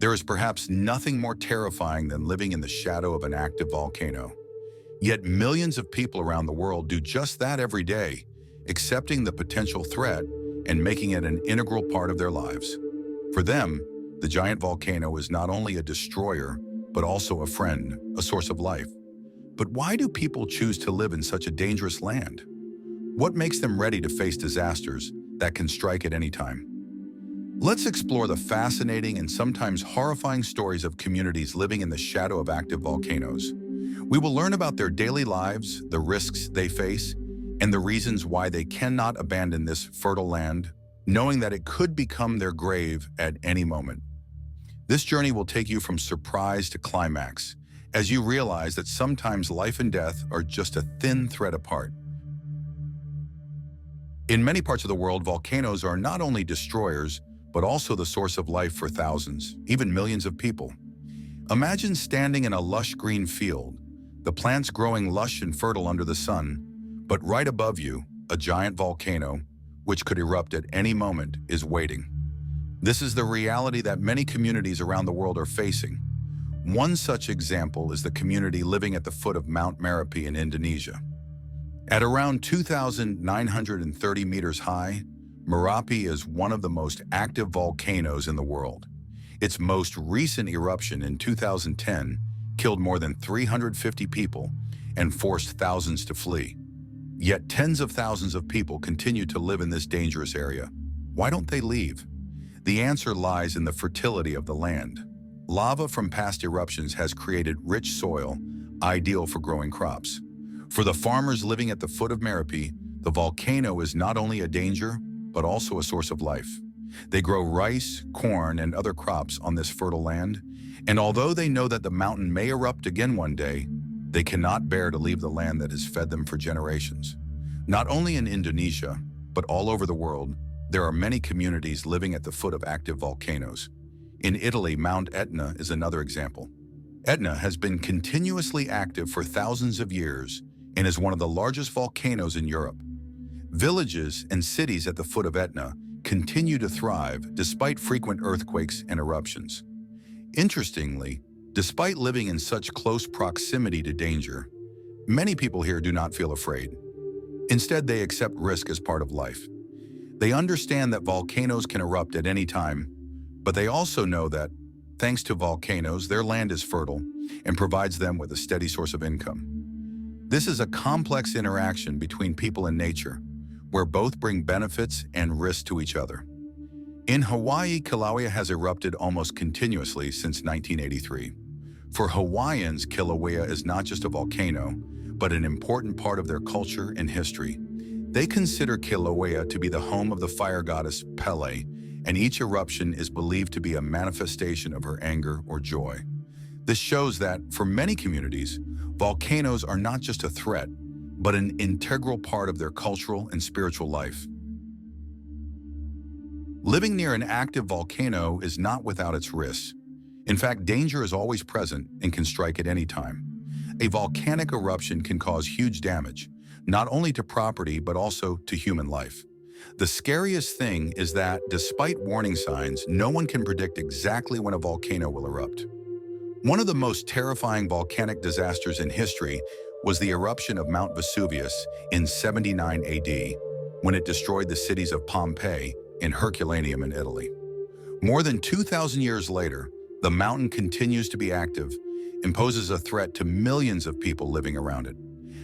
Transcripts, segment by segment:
There is perhaps nothing more terrifying than living in the shadow of an active volcano. Yet millions of people around the world do just that every day, accepting the potential threat and making it an integral part of their lives. For them, the giant volcano is not only a destroyer, but also a friend, a source of life. But why do people choose to live in such a dangerous land? What makes them ready to face disasters that can strike at any time? Let's explore the fascinating and sometimes horrifying stories of communities living in the shadow of active volcanoes. We will learn about their daily lives, the risks they face, and the reasons why they cannot abandon this fertile land, knowing that it could become their grave at any moment. This journey will take you from surprise to climax, as you realize that sometimes life and death are just a thin thread apart. In many parts of the world, volcanoes are not only destroyers, but also the source of life for thousands, even millions of people. Imagine standing in a lush green field, the plants growing lush and fertile under the sun, but right above you, a giant volcano, which could erupt at any moment, is waiting. This is the reality that many communities around the world are facing. One such example is the community living at the foot of Mount Merapi in Indonesia. At around 2,930 meters high, Merapi is one of the most active volcanoes in the world. Its most recent eruption in 2010 killed more than 350 people and forced thousands to flee. Yet tens of thousands of people continue to live in this dangerous area. Why don't they leave? The answer lies in the fertility of the land. Lava from past eruptions has created rich soil, ideal for growing crops. For the farmers living at the foot of Merapi, the volcano is not only a danger, but also a source of life. They grow rice, corn, and other crops on this fertile land, and although they know that the mountain may erupt again one day, they cannot bear to leave the land that has fed them for generations. Not only in Indonesia, but all over the world, there are many communities living at the foot of active volcanoes. In Italy, Mount Etna is another example. Etna has been continuously active for thousands of years and is one of the largest volcanoes in Europe. Villages and cities at the foot of Etna continue to thrive despite frequent earthquakes and eruptions. Interestingly, despite living in such close proximity to danger, many people here do not feel afraid. Instead, they accept risk as part of life. They understand that volcanoes can erupt at any time, but they also know that, thanks to volcanoes, their land is fertile and provides them with a steady source of income. This is a complex interaction between people and nature, where both bring benefits and risks to each other. In Hawaii, Kīlauea has erupted almost continuously since 1983. For Hawaiians, Kīlauea is not just a volcano, but an important part of their culture and history. They consider Kīlauea to be the home of the fire goddess Pele, and each eruption is believed to be a manifestation of her anger or joy. This shows that, for many communities, volcanoes are not just a threat, but an integral part of their cultural and spiritual life. Living near an active volcano is not without its risks. In fact, danger is always present and can strike at any time. A volcanic eruption can cause huge damage, not only to property but also to human life. The scariest thing is that, despite warning signs, no one can predict exactly when a volcano will erupt. One of the most terrifying volcanic disasters in history was the eruption of Mount Vesuvius in 79 AD, when it destroyed the cities of Pompeii and Herculaneum in Italy. More than 2,000 years later, the mountain continues to be active and poses a threat to millions of people living around it.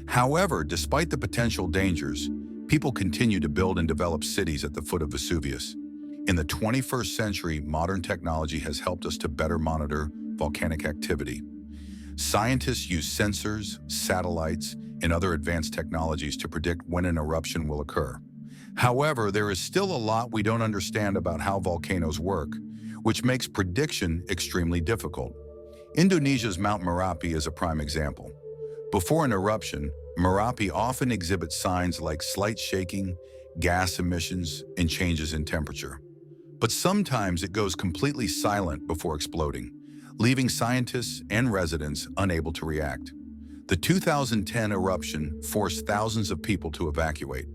However, despite the potential dangers, people continue to build and develop cities at the foot of Vesuvius. In the 21st century, modern technology has helped us to better monitor volcanic activity. Scientists use sensors, satellites, and other advanced technologies to predict when an eruption will occur. However, there is still a lot we don't understand about how volcanoes work, which makes prediction extremely difficult. Indonesia's Mount Merapi is a prime example. Before an eruption, Merapi often exhibits signs like slight shaking, gas emissions, and changes in temperature. But sometimes it goes completely silent before exploding, leaving scientists and residents unable to react. The 2010 eruption forced thousands of people to evacuate.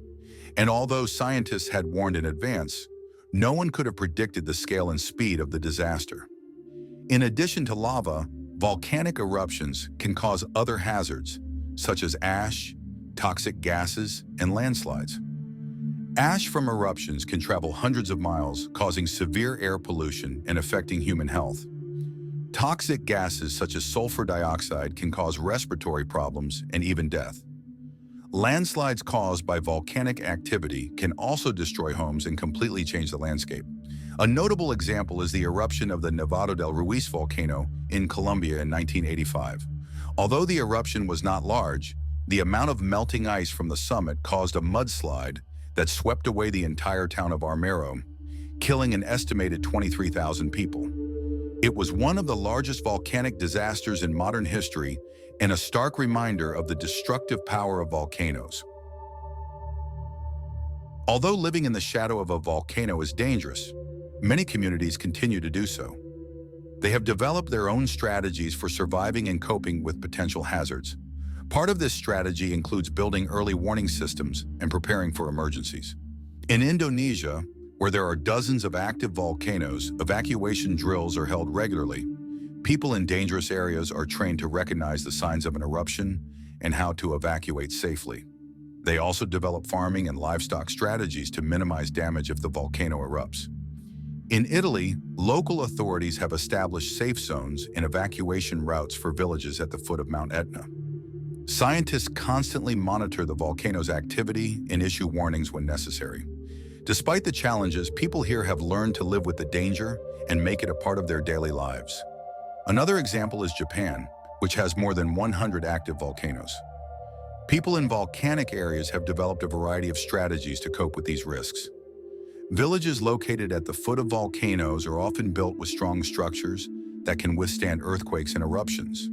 And although scientists had warned in advance, no one could have predicted the scale and speed of the disaster. In addition to lava, volcanic eruptions can cause other hazards, such as ash, toxic gases, and landslides. Ash from eruptions can travel hundreds of miles, causing severe air pollution and affecting human health. Toxic gases such as sulfur dioxide can cause respiratory problems and even death. Landslides caused by volcanic activity can also destroy homes and completely change the landscape. A notable example is the eruption of the Nevado del Ruiz volcano in Colombia in 1985. Although the eruption was not large, the amount of melting ice from the summit caused a mudslide that swept away the entire town of Armero, killing an estimated 23,000 people. It was one of the largest volcanic disasters in modern history and a stark reminder of the destructive power of volcanoes. Although living in the shadow of a volcano is dangerous, many communities continue to do so. They have developed their own strategies for surviving and coping with potential hazards. Part of this strategy includes building early warning systems and preparing for emergencies. In Indonesia, where there are dozens of active volcanoes, evacuation drills are held regularly. People in dangerous areas are trained to recognize the signs of an eruption and how to evacuate safely. They also develop farming and livestock strategies to minimize damage if the volcano erupts. In Italy, local authorities have established safe zones and evacuation routes for villages at the foot of Mount Etna. Scientists constantly monitor the volcano's activity and issue warnings when necessary. Despite the challenges, people here have learned to live with the danger and make it a part of their daily lives. Another example is Japan, which has more than 100 active volcanoes. People in volcanic areas have developed a variety of strategies to cope with these risks. Villages located at the foot of volcanoes are often built with strong structures that can withstand earthquakes and eruptions.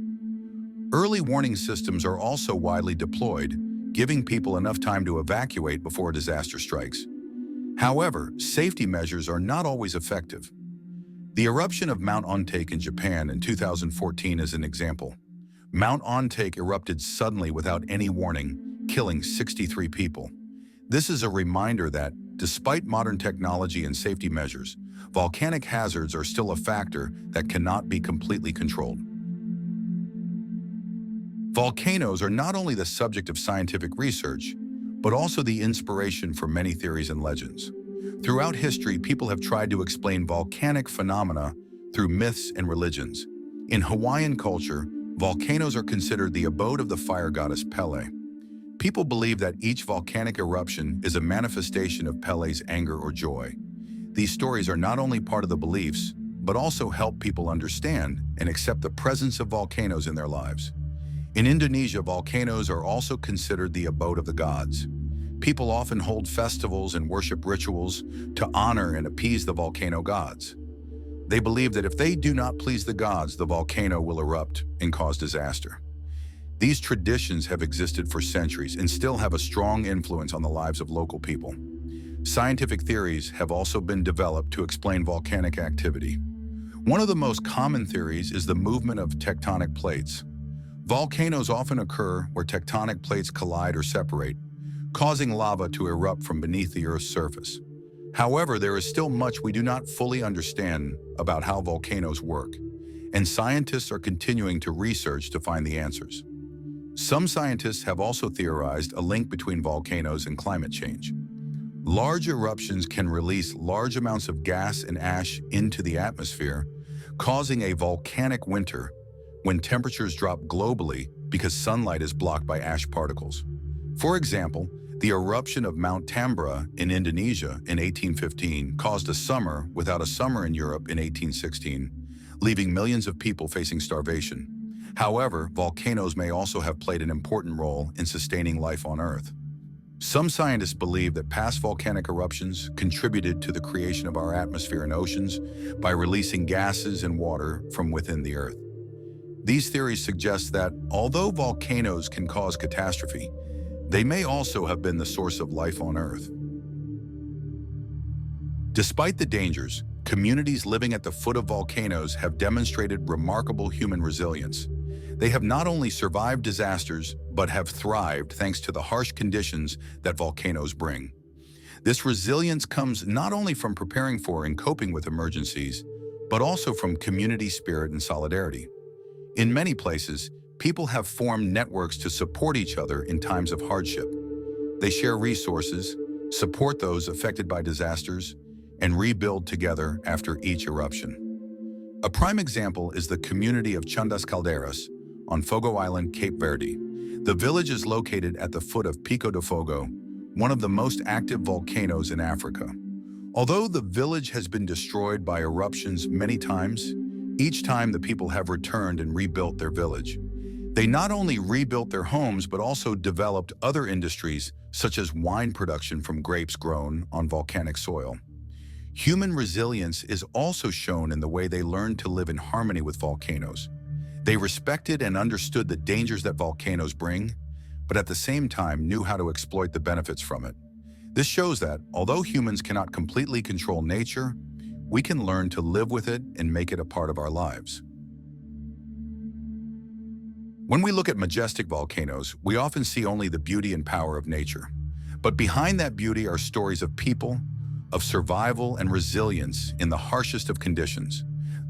Early warning systems are also widely deployed, giving people enough time to evacuate before a disaster strikes. However, safety measures are not always effective. The eruption of Mount Ontake in Japan in 2014 is an example. Mount Ontake erupted suddenly without any warning, killing 63 people. This is a reminder that, despite modern technology and safety measures, volcanic hazards are still a factor that cannot be completely controlled. Volcanoes are not only the subject of scientific research, but also the inspiration for many theories and legends. Throughout history, people have tried to explain volcanic phenomena through myths and religions. In Hawaiian culture, volcanoes are considered the abode of the fire goddess Pele. People believe that each volcanic eruption is a manifestation of Pele's anger or joy. These stories are not only part of the beliefs, but also help people understand and accept the presence of volcanoes in their lives. In Indonesia, volcanoes are also considered the abode of the gods. People often hold festivals and worship rituals to honor and appease the volcano gods. They believe that if they do not please the gods, the volcano will erupt and cause disaster. These traditions have existed for centuries and still have a strong influence on the lives of local people. Scientific theories have also been developed to explain volcanic activity. One of the most common theories is the movement of tectonic plates. Volcanoes often occur where tectonic plates collide or separate, causing lava to erupt from beneath the Earth's surface. However, there is still much we do not fully understand about how volcanoes work, and scientists are continuing to research to find the answers. Some scientists have also theorized a link between volcanoes and climate change. Large eruptions can release large amounts of gas and ash into the atmosphere, causing a volcanic winter when temperatures drop globally because sunlight is blocked by ash particles. For example, the eruption of Mount Tambora in Indonesia in 1815 caused a summer without a summer in Europe in 1816, leaving millions of people facing starvation. However, volcanoes may also have played an important role in sustaining life on Earth. Some scientists believe that past volcanic eruptions contributed to the creation of our atmosphere and oceans by releasing gases and water from within the Earth. These theories suggest that, although volcanoes can cause catastrophe, they may also have been the source of life on Earth. Despite the dangers, communities living at the foot of volcanoes have demonstrated remarkable human resilience. They have not only survived disasters, but have thrived thanks to the harsh conditions that volcanoes bring. This resilience comes not only from preparing for and coping with emergencies, but also from community spirit and solidarity. In many places, people have formed networks to support each other in times of hardship. They share resources, support those affected by disasters, and rebuild together after each eruption. A prime example is the community of Chandas Calderas on Fogo Island, Cape Verde. The village is located at the foot of Pico de Fogo, one of the most active volcanoes in Africa. Although the village has been destroyed by eruptions many times, each time the people have returned and rebuilt their village. They not only rebuilt their homes, but also developed other industries, such as wine production from grapes grown on volcanic soil. Human resilience is also shown in the way they learned to live in harmony with volcanoes. They respected and understood the dangers that volcanoes bring, but at the same time knew how to exploit the benefits from it. This shows that, although humans cannot completely control nature, we can learn to live with it and make it a part of our lives. When we look at majestic volcanoes, we often see only the beauty and power of nature. But behind that beauty are stories of people, of survival and resilience in the harshest of conditions.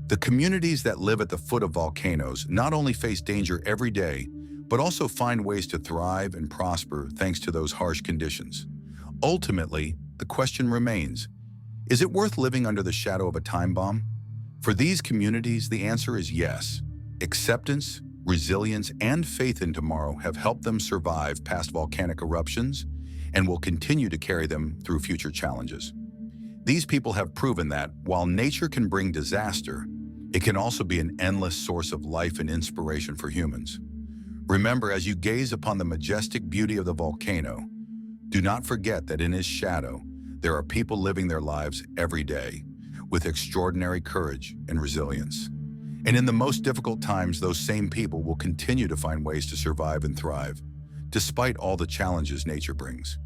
The communities that live at the foot of volcanoes not only face danger every day, but also find ways to thrive and prosper thanks to those harsh conditions. Ultimately, the question remains, is it worth living under the shadow of a time bomb? For these communities, the answer is yes. Acceptance, resilience, and faith in tomorrow have helped them survive past volcanic eruptions and will continue to carry them through future challenges. These people have proven that, while nature can bring disaster, it can also be an endless source of life and inspiration for humans. Remember, as you gaze upon the majestic beauty of the volcano, do not forget that in its shadow, there are people living their lives every day with extraordinary courage and resilience. And in the most difficult times, those same people will continue to find ways to survive and thrive, despite all the challenges nature brings.